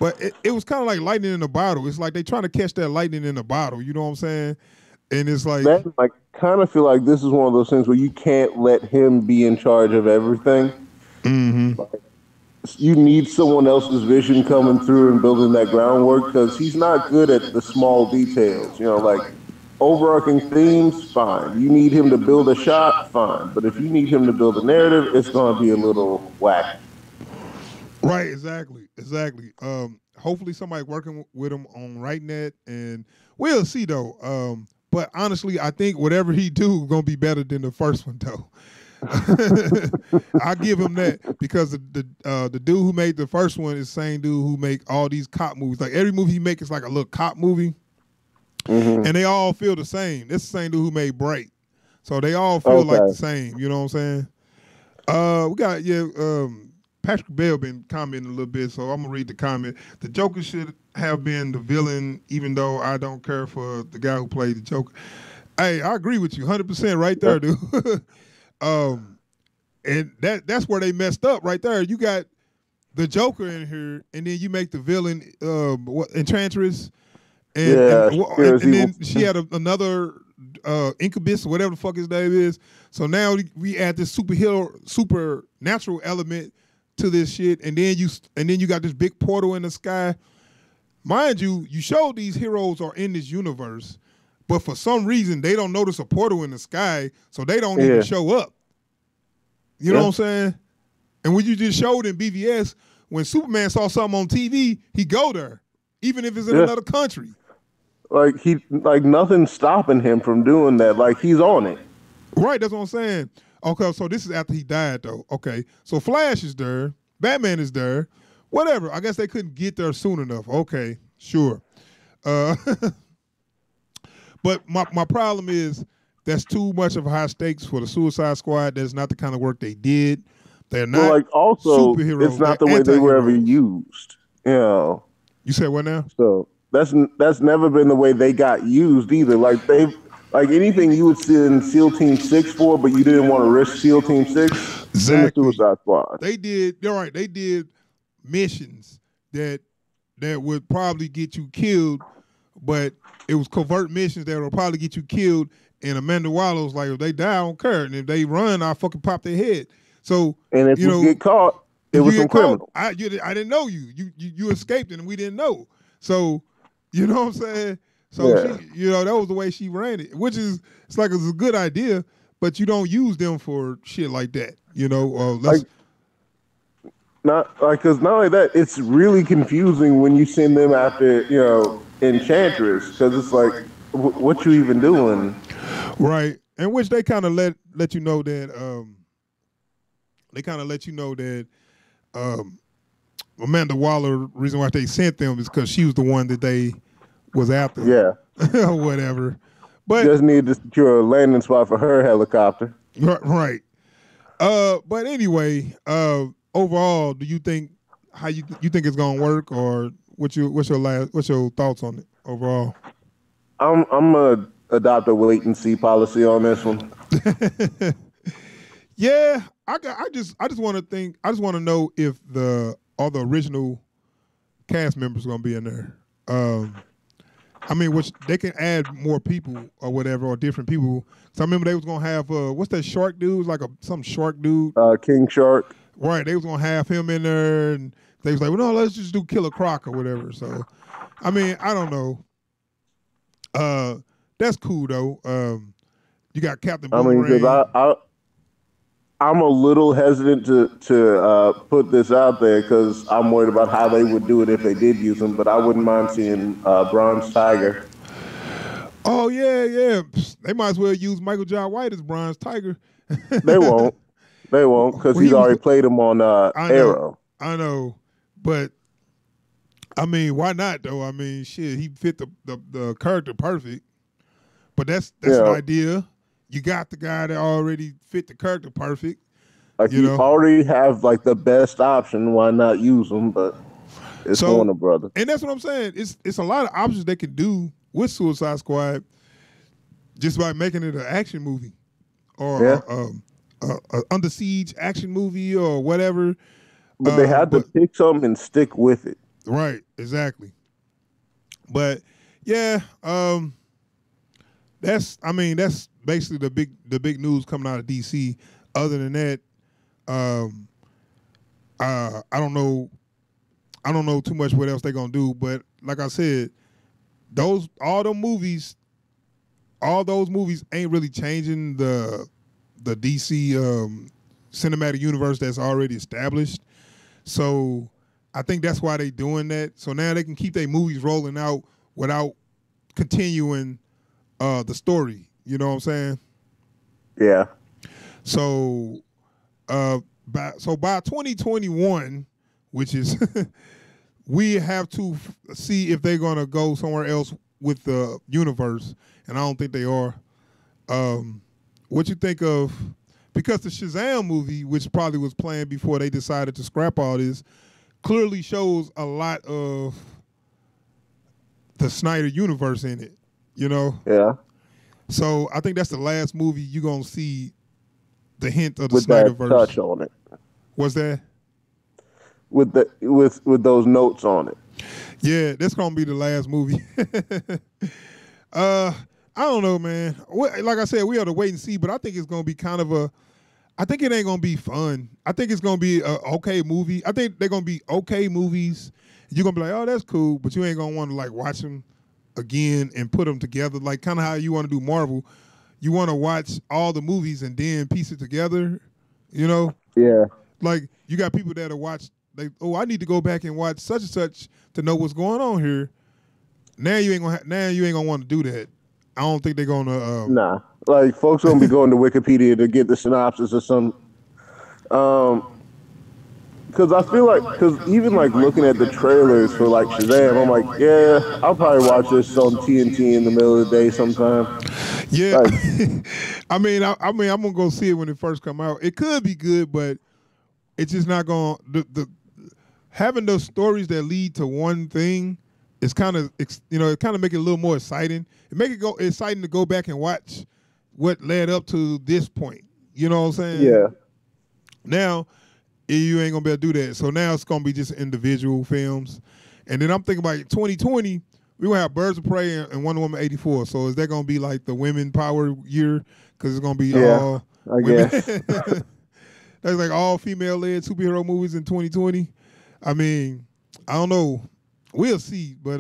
A: But it was kind of like lightning in a bottle. It's like they trying to catch that lightning in a bottle. You know what I'm saying? And it's like,
B: That I kind of feel like this is one of those things where you can't let him be in charge of everything.
A: mm-hmm.
B: You need someone else's vision coming through and building that groundwork because he's not good at the small details. Like overarching themes, fine. You need him to build a shot, fine. But if you need him to build a narrative, it's going to be a little wacky.
A: Right, exactly. Hopefully somebody working with him on writing that, and we'll see though. But honestly, I think whatever he do gonna be better than the first one though. I give him that because the dude who made the first one is the same dude who make all these cop movies. Like every movie he make is like a little cop movie,
B: Mm-hmm.
A: and they all feel the same. It's the same dude who made Bright, so they all feel like the
B: Okay.
A: same. You know what I'm saying? We got Patrick Bell been commenting a little bit, so I'm gonna read the comment. The Joker should have been the villain, even though I don't care for the guy who played the Joker. Hey, I agree with you, 100% right there, dude. um, and that's where they messed up right there. You got the Joker in here, and then you make the villain Enchantress,
B: Yeah, Shakira's
A: and
B: evil.
A: then she had another Incubus or whatever the fuck his name is. So now we add this supernatural element to this shit, and then you got this big portal in the sky. Mind you, you showed these heroes are in this universe, but for some reason they don't notice a portal in the sky, so they don't even
B: Yeah,
A: show up. You know what
B: yeah.
A: I'm saying? And when you just showed in BVS, when Superman saw something on TV, he go there, even if it's in
B: Yeah.
A: another country.
B: Like nothing's stopping him from doing that. Like he's on it.
A: Right, that's what I'm saying. Okay, so this is after he died, though. Okay, so Flash is there, Batman is there, whatever. I guess they couldn't get there soon enough. Okay, sure. Uh, but my problem is that's too much of high stakes for the Suicide Squad. That's not the kind of work they did. They're
B: Well,
A: not
B: like also, it's
A: superheroes.
B: not
A: They're
B: the way they were ever
A: anti-heroes.
B: used. You know,
A: You said what now?
B: so that's never been the way they got used either. Like anything you would send SEAL Team Six for, but you didn't want to risk SEAL Team Six. Send the
A: Exactly.
B: Suicide Squad.
A: They did. They're right. They did missions that would probably get you killed, but it was covert missions that would probably get you killed. And Amanda Waller's like, if they die, I don't care. And if they run, I'll fucking pop their head. So,
B: And if
A: you
B: we
A: know,
B: get caught, it
A: if you
B: was some
A: get caught,
B: criminal.
A: I didn't know you. You escaped and we didn't know. So, you know what I'm saying? So
B: Yeah.
A: she, that was the way she ran it, which is it's a good idea, but you don't use them for shit like that.
B: Like because not only that, it's really confusing when you send them after Enchantress because it's like, what you even doing?
A: right, and which they kind of let you know that um, Amanda Waller reason why they sent them is because she was the one that they was after
B: Yeah,
A: or whatever. But
B: just need to secure a landing spot for her helicopter.
A: right. But anyway, overall, do you think how you think it's gonna work, or what's your thoughts on it overall?
B: I'm gonna adopt a wait and see policy on this one.
A: Yeah, I just want to think. I just want to know if all the original cast members gonna be in there. I mean, which they can add more people or whatever, or different people. So I remember they was gonna have what's that shark dude? It was like some shark dude.
B: King Shark.
A: Right, they was gonna have him in there, and they was like, well, no, let's just do Killer Croc or whatever. So, I mean, I don't know. That's cool though. You got Captain
B: I mean, because
A: Boomerang.
B: I'm a little hesitant to put this out there because I'm worried about how they would do it if they did use him. But I wouldn't mind seeing Bronze Tiger.
A: Oh yeah. They might as well use Michael John White as Bronze Tiger.
B: They won't. They won't because
A: Well,
B: he's already played him on Arrow.
A: I know, but I mean, why not though? I mean, shit, he fit the character perfect. But that's an
B: Yeah,
A: idea. You got the guy that already fit the character perfect.
B: like
A: You
B: you
A: know,
B: already have like the best option. Why not use him? But it's
A: so
B: Warner Brothers.
A: and that's what I'm saying. It's a lot of options they can do with Suicide Squad just by making it an action movie or
B: Yeah,
A: a under siege action movie or whatever.
B: but they had to
A: But
B: pick something and stick with it.
A: right, exactly. But yeah, that's basically the big news coming out of DC. Other than that, um, I don't know. I don't know too much what else they're gonna do. But like I said, all the movies all those movies ain't really changing the DC cinematic universe that's already established. So I think that's why they doing that. So now they can keep their movies rolling out without continuing the story. You know what I'm saying?
B: Yeah.
A: So by 2021, which is we have to see if they're gonna go somewhere else with the universe, and I don't think they are. What you think of? Because the Shazam movie, which probably was planned before they decided to scrap all this, clearly shows a lot of the Snyder universe in it. You know?
B: Yeah.
A: So I think that's the last movie you're gonna see the hint of the
B: With that
A: Snyderverse.
B: touch on it.
A: What's that?
B: With those notes on it.
A: Yeah, that's gonna be the last movie. I don't know, man. Like I said, we have to wait and see. But I think it's gonna be kind of a. I think it ain't gonna be fun. I think it's gonna be a okay movie. I think they're gonna be okay movies. You're gonna be like, oh, that's cool, but you ain't gonna want to like watch them again and put them together. Like kind of how you want to do Marvel. You want to watch all the movies and then piece it together. You know?
B: Yeah.
A: Like you got people that watch. I need to go back and watch such and such to know what's going on here. Now you ain't gonna want to do that. I don't think they're gonna.
B: Nah, like folks gonna be going to Wikipedia to get the synopsis or some. Because I feel like, because even like looking at the trailers for like Shazam, I'm like, yeah, I'll probably watch this on TNT in the middle of the day sometime.
A: Yeah,
B: like,
A: I mean, I'm gonna go see it when it first come out. It could be good, but it's just not gonna the having those stories that lead to one thing. It's kind of it kind of make it a little more exciting. It make it go exciting to go back and watch what led up to this point. You know what I'm saying?
B: Yeah.
A: Now you ain't gonna be able to do that. So now it's gonna be just individual films. And then I'm thinking about 2020, we're gonna have Birds of Prey and Wonder Woman 84. So is that gonna be like the women power year? Because it's gonna be all
B: I
A: women.
B: guess.
A: That's like all female led superhero movies in 2020. I mean, I don't know. We'll see, but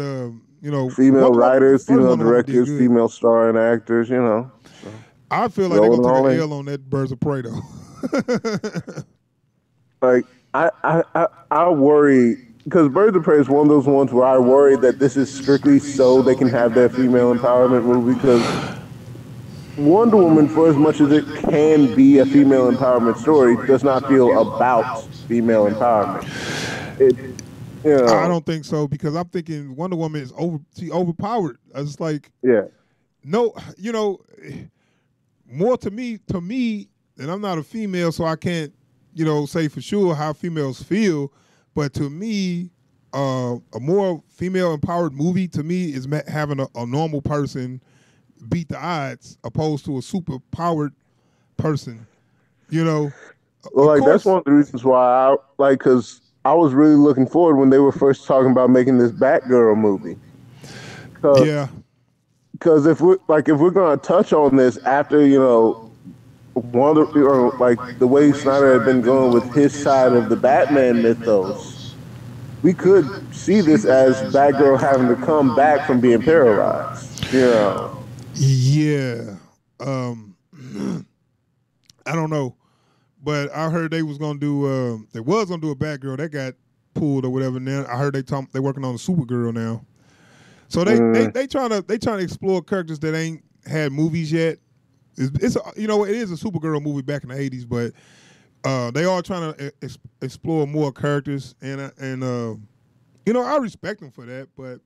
B: female writers, female directors,
A: good.
B: female starring actors, So.
A: I feel like they're gonna take an L on that Birds of Prey though.
B: Like I worry because Birds of Prey is one of those ones where I worry that this is strictly so they can have their female empowerment movie because Wonder Woman, for as much as it can be a female empowerment story, does not feel about female empowerment.
A: I don't think so because I'm thinking Wonder Woman is overpowered. It's like no, more to me, and I'm not a female, so I can't, say for sure how females feel. But to me, a more female empowered movie to me is having a normal person beat the odds opposed to a super powered person. Well,
B: that's one of the reasons why because I was really looking forward when they were first talking about making this Batgirl movie.
A: Yeah.
B: Because if we're gonna touch on this after like the way Snyder had been going with his side of the Batman mythos, we could see this as Batgirl having to come back from being paralyzed.
A: Yeah. I don't know. But I heard they was gonna do a Batgirl that got pulled or whatever. Now I heard they working on a Supergirl now. So they trying to explore characters that ain't had movies yet. It is a Supergirl movie back in the 80s, but they are trying to explore more characters and I respect them for that, but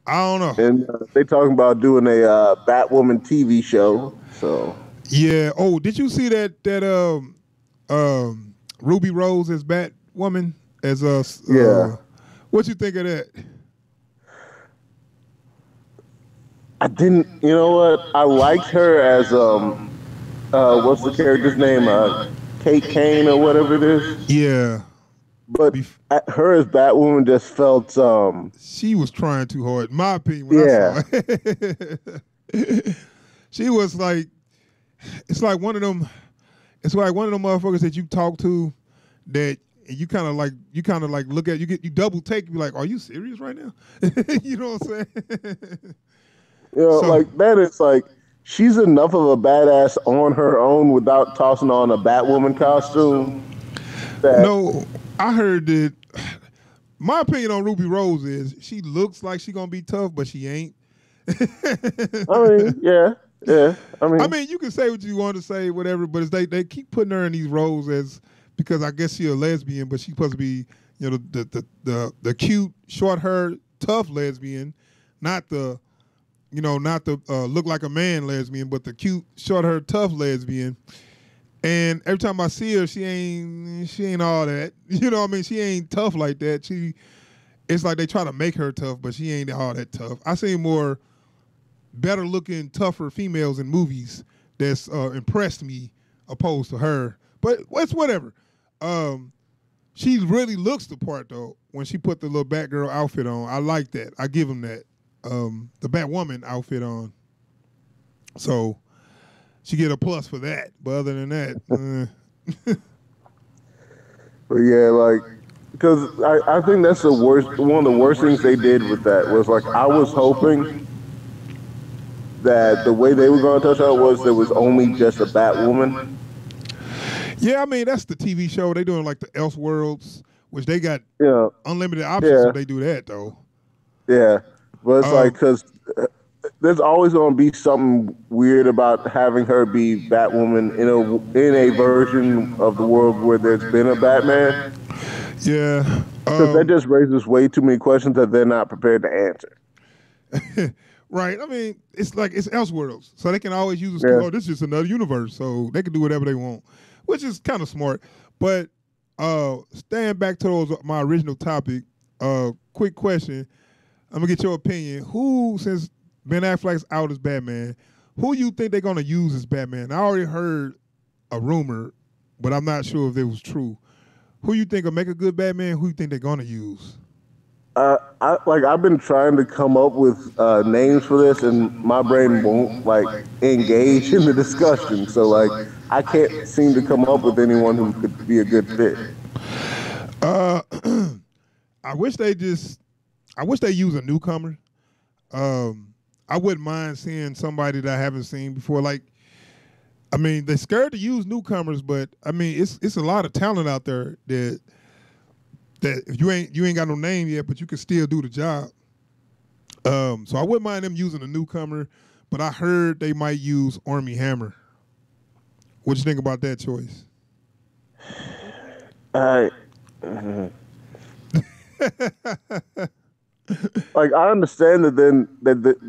A: I don't know.
B: And they talking about doing a Batwoman TV show. So
A: yeah. Oh, did you see that Ruby Rose as Batwoman as
B: yeah?
A: What you think of that?
B: I didn't. You know what? I liked her as what's the character's name? Kate Kane or whatever it is.
A: Yeah.
B: But her as Batwoman just felt
A: she was trying too hard, in my opinion. When I saw it. She was like, it's like one of them motherfuckers that you talk to that you kind of like look at, you double take, you be like, are you serious right now? You know what I'm saying?
B: You know,
A: So
B: like that is like she's enough of a badass on her own without tossing on a Batwoman costume. That
A: no, I heard that. My opinion on Ruby Rose is she looks like she gonna be tough, but she ain't.
B: I mean, yeah, yeah. I
A: I
B: mean,
A: mean, you can say what you want to say, whatever, but it's they keep putting her in these roles as because I guess she's a lesbian, but she's supposed to be the cute, short haired, tough lesbian, not the not the look like a man lesbian, but the cute, short haired, tough lesbian. And every time I see her, she ain't all that. You know what I mean? She ain't tough like that. It's like they try to make her tough, but she ain't all that tough. I see more better looking, tougher females in movies that's impressed me opposed to her. But it's whatever. Um, she really looks the part though when she put the little Batgirl outfit on. I like that. I give him that. The Batwoman outfit on. So she get a plus for that. But other than that,
B: but yeah, like because I think that's the worst. One of the worst things they did with that was like I was hoping that the way they were going to touch out was there was only just a Batwoman.
A: yeah, I mean that's the TV show. They doing like the Elseworlds, which they got
B: Yeah,
A: unlimited options, so
B: yeah,
A: they do that though.
B: yeah. But it's like
A: Um,
B: because there's always going to be something weird about having her be Batwoman in a version of the world where there's been a Batman,
A: yeah.
B: because that just raises way too many questions that they're not prepared to answer.
A: Right. I mean, it's like it's Elseworlds, so they can always use excuse.
B: Yeah.
A: Oh, this is just another universe, so they can do whatever they want, which is kind of smart. But staying back to my original topic, quick question. I'm gonna get your opinion. Who, since Ben Affleck's out as Batman, who you think they're gonna use as Batman? I already heard a rumor, but I'm not sure if it was true. Who you think will make a good Batman? Who you think they're gonna use?
B: I've been trying to come up with names for this, and my brain won't like engage in the discussion. So like, I can't seem to come up with anyone who could be a good fit.
A: Uh, I wish they use a newcomer. I wouldn't mind seeing somebody that I haven't seen before. Like, I mean, they're scared to use newcomers, but I mean, it's a lot of talent out there that if you ain't got no name yet, but you can still do the job. So I wouldn't mind them using a newcomer, but I heard they might use Armie Hammer. What you think about that choice?
B: I like I understand that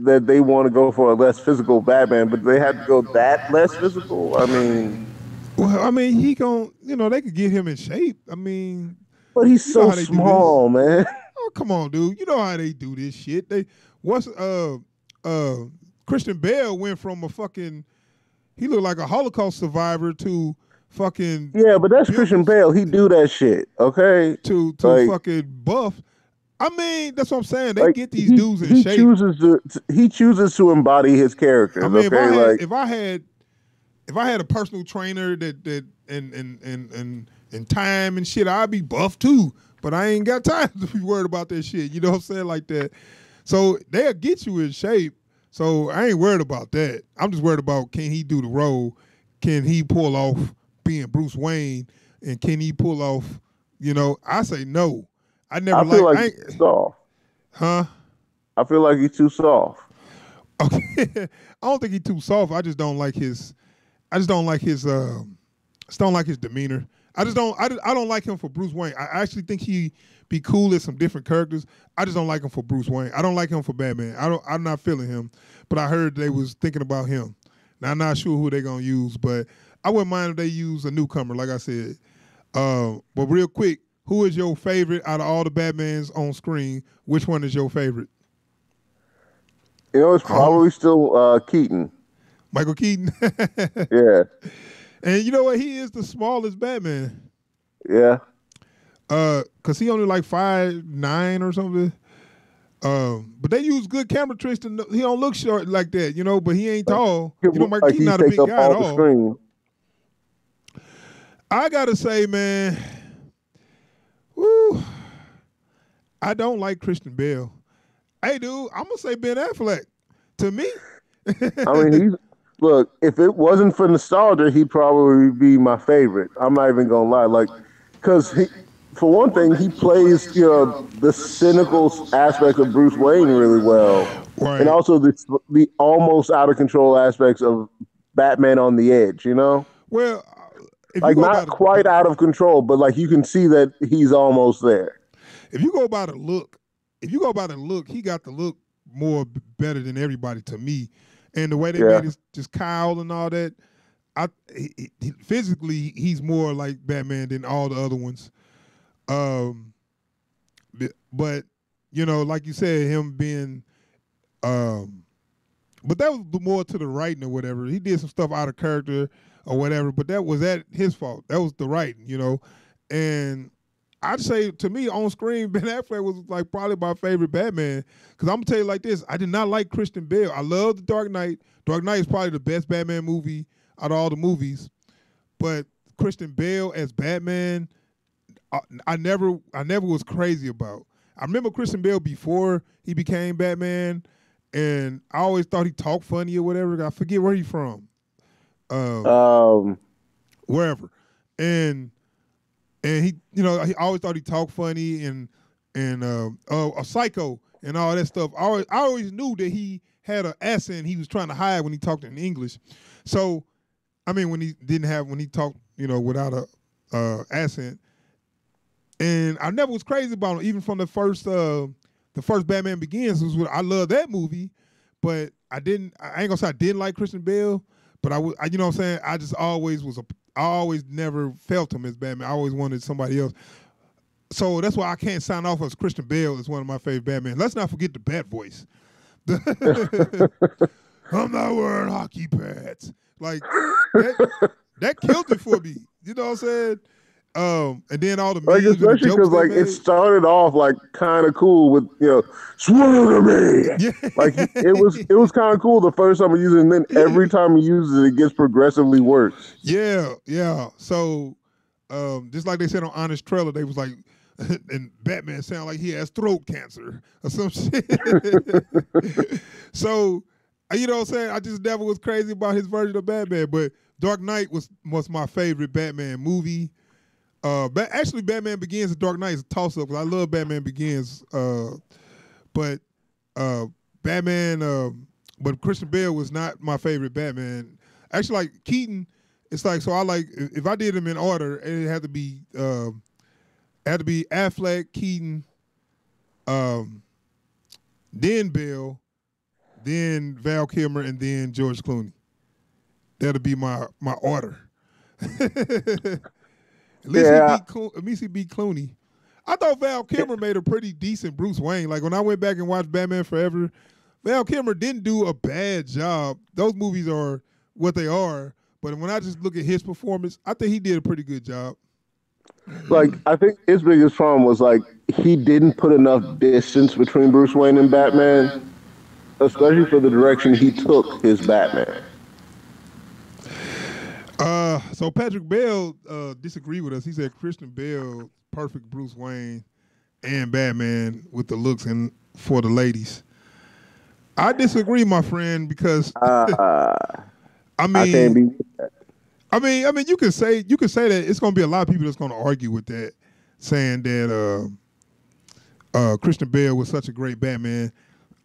B: that they want to go for a less physical Batman, but they have to go that less physical. I mean,
A: Well, I mean, they could get him in shape. I mean,
B: but he's
A: you know
B: so
A: how they do this.
B: small, man.
A: Oh, come on, dude. You know how they do this shit. What's uh Christian Bale went from a fucking he looked like a Holocaust survivor to fucking
B: Yeah, but that's
A: built
B: Christian
A: as
B: Bale. He do that shit, okay?
A: to
B: Like,
A: fucking buff. I mean, that's what I'm saying. They
B: like
A: get these dudes in shape.
B: he chooses to embody his
A: I
B: characters,
A: mean,
B: okay? Like,
A: if I had a personal trainer that and time and shit, I'd be buff too. But I ain't got time to be worried about that shit. You know what I'm saying? Like that. So they'll get you in shape. So I ain't worried about that. I'm just worried about can he do the role? Can he pull off being Bruce Wayne? And can he pull off, I say no. I never
B: I feel
A: like
B: like
A: I
B: he's
A: ain't
B: too soft.
A: huh?
B: I feel like he's too soft.
A: Okay. I don't think he's too soft. I just don't like his demeanor. I don't like him for Bruce Wayne. I actually think he be cool as some different characters. I just don't like him for Bruce Wayne. I don't like him for Batman. I'm not feeling him. But I heard they was thinking about him. Now I'm not sure who they're gonna use, but I wouldn't mind if they use a newcomer, like I said. But real quick, who is your favorite out of all the Batmans on screen? Which one is your favorite?
B: You know, it's
A: Oh,
B: probably still Keaton.
A: Michael Keaton.
B: Yeah,
A: And you know what? He is the smallest Batman.
B: yeah.
A: Cause he only like 5'9" or something. But they use good camera tricks he don't look short like that, but he ain't
B: Like,
A: tall.
B: it look
A: Michael
B: like
A: Keaton
B: he
A: not a
B: take
A: big
B: up
A: guy at
B: all the
A: all.
B: screen.
A: I gotta say, man, woo, I don't like Christian Bale. Hey, dude, I'm gonna say Ben Affleck. To me,
B: I mean, he's look. If it wasn't for nostalgia, he'd probably be my favorite. I'm not even gonna lie, like, because he, for one thing, he plays the cynical aspects of Bruce Wayne really well, and
A: right?
B: also the almost out of control aspects of Batman on the edge.
A: Well, if you
B: Like
A: go
B: not
A: by
B: quite out of control, but like you can see that he's almost there.
A: if you go by the look, if you go by the look, he got the look more better than everybody to me, and the way they
B: Yeah.
A: made his just Kyle and all that. Physically he's more like Batman than all the other ones. Um, but like you said, him being, um, but that was more to the writing or whatever. He did some stuff out of character or whatever, but that was his fault. That was the writing. And I'd say to me on screen, Ben Affleck was like probably my favorite Batman. Because I'm gonna tell you like this: I did not like Christian Bale. I love the Dark Knight. Dark Knight is probably the best Batman movie out of all the movies. But Christian Bale as Batman, I never was crazy about. I remember Christian Bale before he became Batman, and I always thought he talked funny or whatever. I forget where he's from, um,
B: Um,
A: wherever, and he, he always thought he talked funny and a psycho and all that stuff. I always knew that he had an accent he was trying to hide when he talked in English. So, I mean, when he talked, without a accent. And I never was crazy about him, even from the first Batman Begins. I love that movie, but I ain't gonna say I didn't like Christian Bale, but you know what I'm saying. I always never felt him as Batman. I always wanted somebody else. So that's why I can't sign off as Christian Bale as one of my favorite Batman. Let's not forget the Bat voice. I'm not wearing hockey pads. Like that killed it for me. You know what I'm saying? And then all the
B: like
A: memes and the
B: especially
A: jokes
B: because
A: they
B: like it
A: made.
B: started off like kind of cool with swear to me. Like
A: Yeah.
B: it was kind of cool the first time he uses it, and then every time he uses it, it gets progressively worse.
A: Yeah, yeah. So, just like they said on Honest Trailer, they was like, and Batman sound like he has throat cancer or some shit. So, you know what I'm saying? I just never was crazy about his version of Batman, but Dark Knight was my favorite Batman movie. Actually, Batman Begins and Dark Knight is a toss up because I love Batman Begins. But Batman, but Christian Bale was not my favorite Batman. Actually, like Keaton, it's like so. I like if I did them in order, it had to be Affleck, Keaton, um, then Bale, then Val Kilmer, and then George Clooney. That'll be my order. At least
B: Yeah,
A: he beat Clooney. I thought Val Kilmer made a pretty decent Bruce Wayne. Like when I went back and watched Batman Forever, Val Kilmer didn't do a bad job. Those movies are what they are. But when I just look at his performance, I think he did a pretty good job.
B: like I think his biggest problem was like he didn't put enough distance between Bruce Wayne and Batman, especially for the direction he took his Batman.
A: So Patrick Bell disagreed with us. He said Christian Bale perfect Bruce Wayne and Batman with the looks and for the ladies. I disagree, my friend, because
B: Uh,
A: I
B: I can't
A: mean,
B: be.
A: you can say that it's going to be a lot of people that's going to argue with that, saying that Christian Bale was such a great Batman.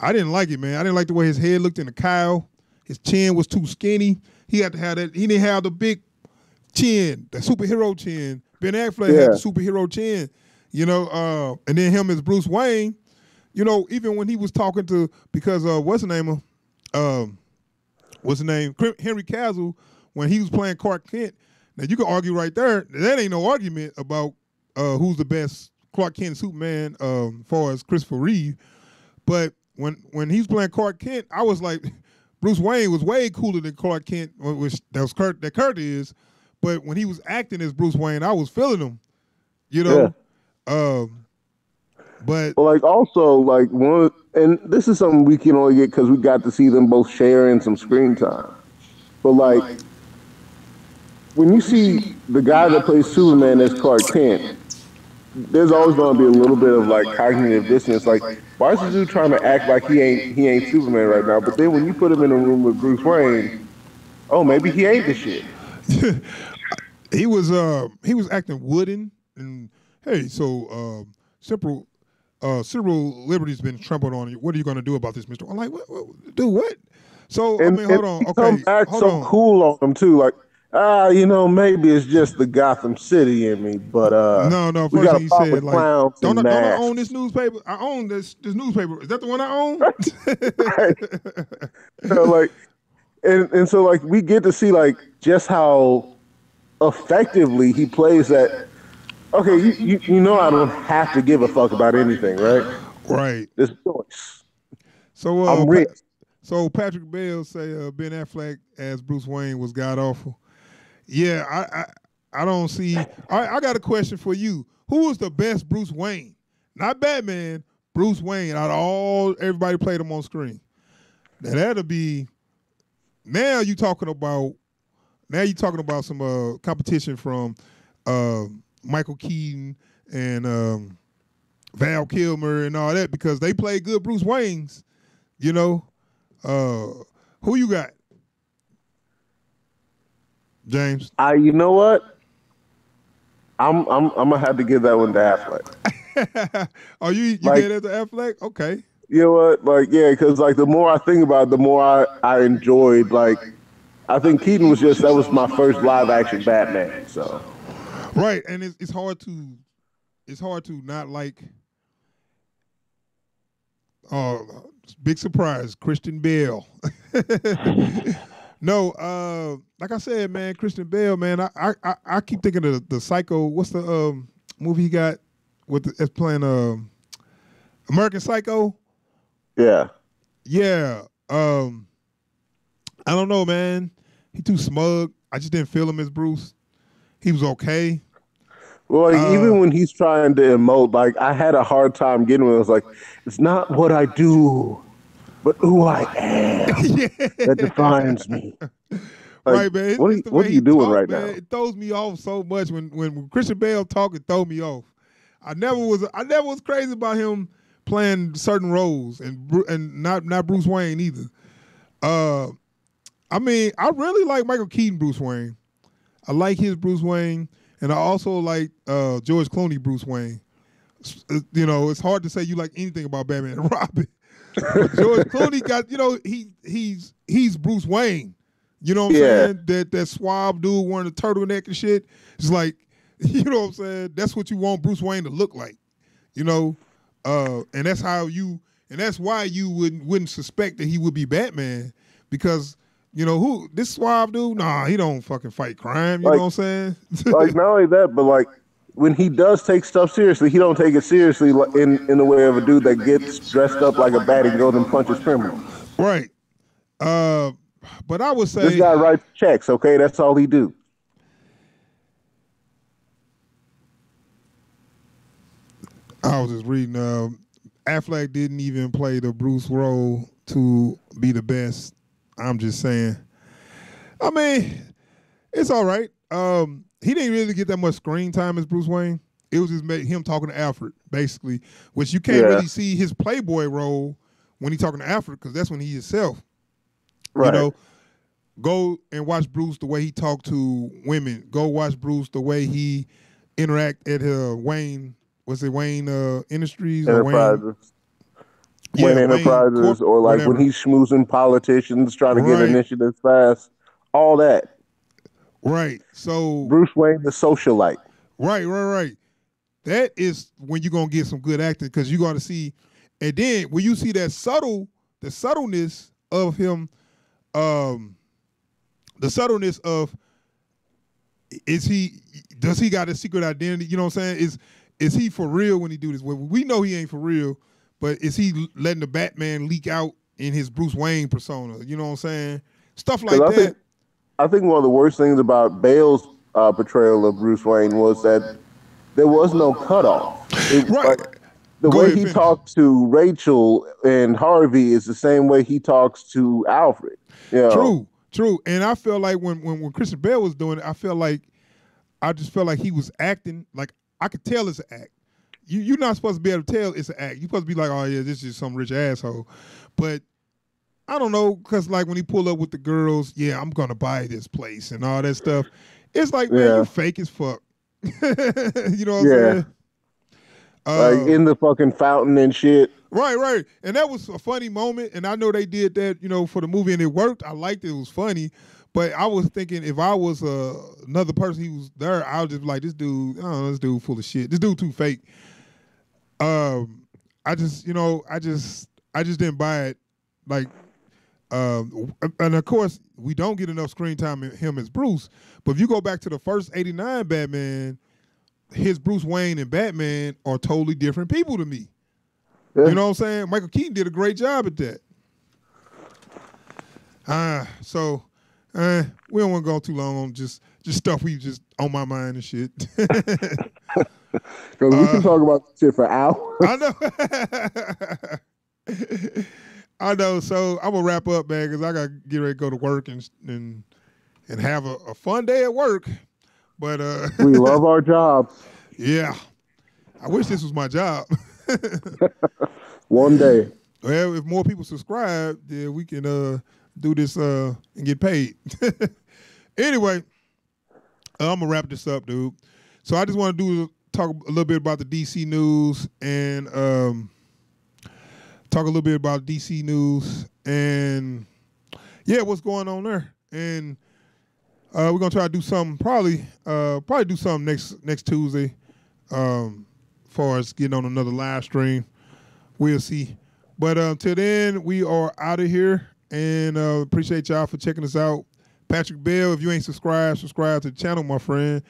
A: I didn't like it, man. I didn't like the way his head looked in the cowl. His chin was too skinny. He had to have that. He didn't have the big chin, the superhero chin. Ben Affleck had
B: Yeah,
A: the superhero chin, and then him as Bruce Wayne. Even when he was talking to because what's the name Henry Cavill when he was playing Clark Kent. Now you can argue right there. That ain't no argument about who's the best Clark Kent Superman as far as Christopher Reeve. But when he was playing Clark Kent, I was like, Bruce Wayne was way cooler than Clark Kent, which Kurt is. But when he was acting as Bruce Wayne, I was feeling him, you
B: yeah.
A: know. Um, but
B: But like also like and this is something we can only get because we got to see them both sharing some screen time. But like when you see the guy that plays Superman as Clark Kent, there's always going to be a little bit of like cognitive dissonance. Like, why is this dude trying to act like he ain't Superman right now? But then when you put him in a room with Bruce Wayne, oh, maybe he ain't the shit.
A: He was acting wooden and hey, so civil liberty's been trampled on. What are you going to do about this, Mister? I'm like, do what? So I mean,
B: And
A: hold on,
B: he
A: okay,
B: comes back
A: hold
B: so
A: on.
B: cool on him too, like, maybe it's just the Gotham City in me, but
A: No, no.
B: we
A: First
B: got a
A: thing he
B: problem with
A: said, like,
B: clowns and
A: don't I own this
B: masks.
A: newspaper? I own this newspaper. Is that the one I own?
B: Right? Like, and so like we get to see like just how effectively he plays that. Okay, you know I don't have to give a fuck about anything, right?
A: Right.
B: This choice.
A: So
B: I'm rich.
A: so Patrick Bale say Ben Affleck as Bruce Wayne was god awful. Yeah, I don't see. I got a question for you. Who is the best Bruce Wayne? Not Batman. Bruce Wayne. Out of all everybody played him on screen. Now that'll be. Now you talking about. Now you talking about some competition from uh, Michael Keaton and Val Kilmer and all that because they play good Bruce Waynes. You know, who you got, James?
B: You know what? I'm gonna have to give that one to Affleck.
A: Oh, you
B: Like,
A: get it to Affleck? Okay.
B: you know what? Like, yeah, because like the more I think about it, the more I enjoyed. Like, I think Keaton was just that was my first live action Batman. So
A: Right, and it's hard to not like. Oh, big surprise, Christian Bale. No, like I said, man, Christian Bale, man. I keep thinking of the Psycho. What's the movie he got with it's playing American Psycho?
B: yeah.
A: Yeah. I don't know, man. He too smug. I just didn't feel him as Bruce. He was okay.
B: Well, like
A: Uh,
B: even when he's trying to emote, like I had a hard time getting with it. I was like, it's not what I do, but who I am that
A: yeah.
B: defines me. Like,
A: Right, man.
B: what are
A: It's
B: you,
A: the
B: what
A: way
B: are
A: he
B: you doing
A: talk,
B: right
A: man.
B: now?
A: It throws me off so much when Christian Bale talk. It throw me off. I never was crazy about him playing certain roles and not Bruce Wayne either. Uh, I mean, I really like Michael Keaton Bruce Wayne. I like his Bruce Wayne, and I also like George Clooney Bruce Wayne. You know, it's hard to say you like anything about Batman and Robin, but George Clooney got he's Bruce Wayne. You know what I'm
B: Yeah,
A: saying? That suave dude wearing a turtleneck and shit. It's like, you know what I'm saying? That's what you want Bruce Wayne to look like. You know, and that's why you wouldn't suspect that he would be Batman because you know who this suave dude? Nah, he don't fucking fight crime. You know
B: like
A: what I'm saying?
B: not only that, but like when he does take stuff seriously, he don't take it seriously in the way of a dude that gets dressed up like a bat and goes and punches criminals.
A: Right. Uh, but I would
B: This
A: say
B: guy writes checks. Okay, that's all he do.
A: I was just reading. Affleck didn't even play the Bruce role to be the best. I'm just saying. I mean, it's all right. He didn't really get that much screen time as Bruce Wayne. It was just him talking to Alfred, basically, which you can't
B: Yeah,
A: really see his Playboy role when he's talking to Alfred because that's when he himself. You
B: right.
A: know, go and watch Bruce the way he talked to women. Go watch Bruce the way he interact at Wayne. Was it Wayne Industries or Wayne?
B: Enterprises, Wayne
A: Yeah, Wayne Corp,
B: Enterprises, or like when
A: whatever.
B: he's schmoozing politicians trying to get
A: Right,
B: initiatives passed. All that.
A: right. So,
B: Bruce Wayne, the socialite.
A: right. That is when you're gonna get some good acting because you're gonna see, and then when you see the subtleness of him, um, the subtleness of is he does he got a secret identity? You know what I'm saying? Is he for real when he do this? Well, we know he ain't for real, but is he letting the Batman leak out in his Bruce Wayne persona? You know what I'm saying? Stuff
B: Because
A: like that.
B: I think one of the worst things about Bale's portrayal of Bruce Wayne was that there was no cutoff. It
A: Right.
B: like the
A: Go
B: way
A: ahead,
B: he
A: finish.
B: talked to Rachel and Harvey is the same way he talks to Alfred. You know,
A: True. And I feel like when Christian Bale was doing it, I just felt like he was acting like I could tell it's an act. you're not supposed to be able to tell it's an act. You're supposed to be like, oh yeah, this is some rich asshole. But I don't know, cause like when he pull up with the girls, yeah, I'm gonna buy this place and all that stuff. It's like, man, you
B: Yeah,
A: fake as fuck. You know what I'm
B: yeah.
A: saying?
B: Like
A: Uh,
B: in the fucking fountain and shit.
A: right, right. And that was a funny moment. And I know they did that, for the movie and it worked. I liked it. It was funny. But I was thinking if I was another person who was there, I would just be like, this dude, I don't know, this dude full of shit. This dude too fake. I just, I just didn't buy it. Like, and of course, we don't get enough screen time in him as Bruce. But if you go back to the first '89 Batman, his Bruce Wayne and Batman are totally different people to me. You
B: Yeah.
A: know what I'm saying? Michael Keaton did a great job at that. So we don't want to go too long on just stuff we just on my mind and shit.
B: Because we can talk about this shit for
A: I
B: hours.
A: know. I know. So I'm gonna wrap up, man, because I gotta get ready to go to work and have a fun day at work. But
B: We love our jobs.
A: yeah, I wish this was my job.
B: One day.
A: Well, if more people subscribe, then we can do this and get paid. Anyway, I'm gonna wrap this up, dude. So I just want to talk a little bit about the DC news and talk a little bit about DC news and yeah, what's going on there. And we're gonna try to do something probably do something next Tuesday. Far as getting on another live stream, we'll see. But till then, we are out of here and appreciate y'all for checking us out. Patrick Bell, if you ain't subscribed, subscribe to the channel, my friend.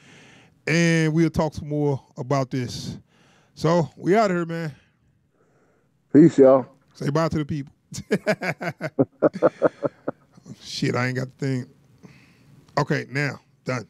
A: And we'll talk some more about this. So we out of here, man.
B: Peace, y'all.
A: Say bye to the people. Shit, I ain't got the thing. Okay, now, done.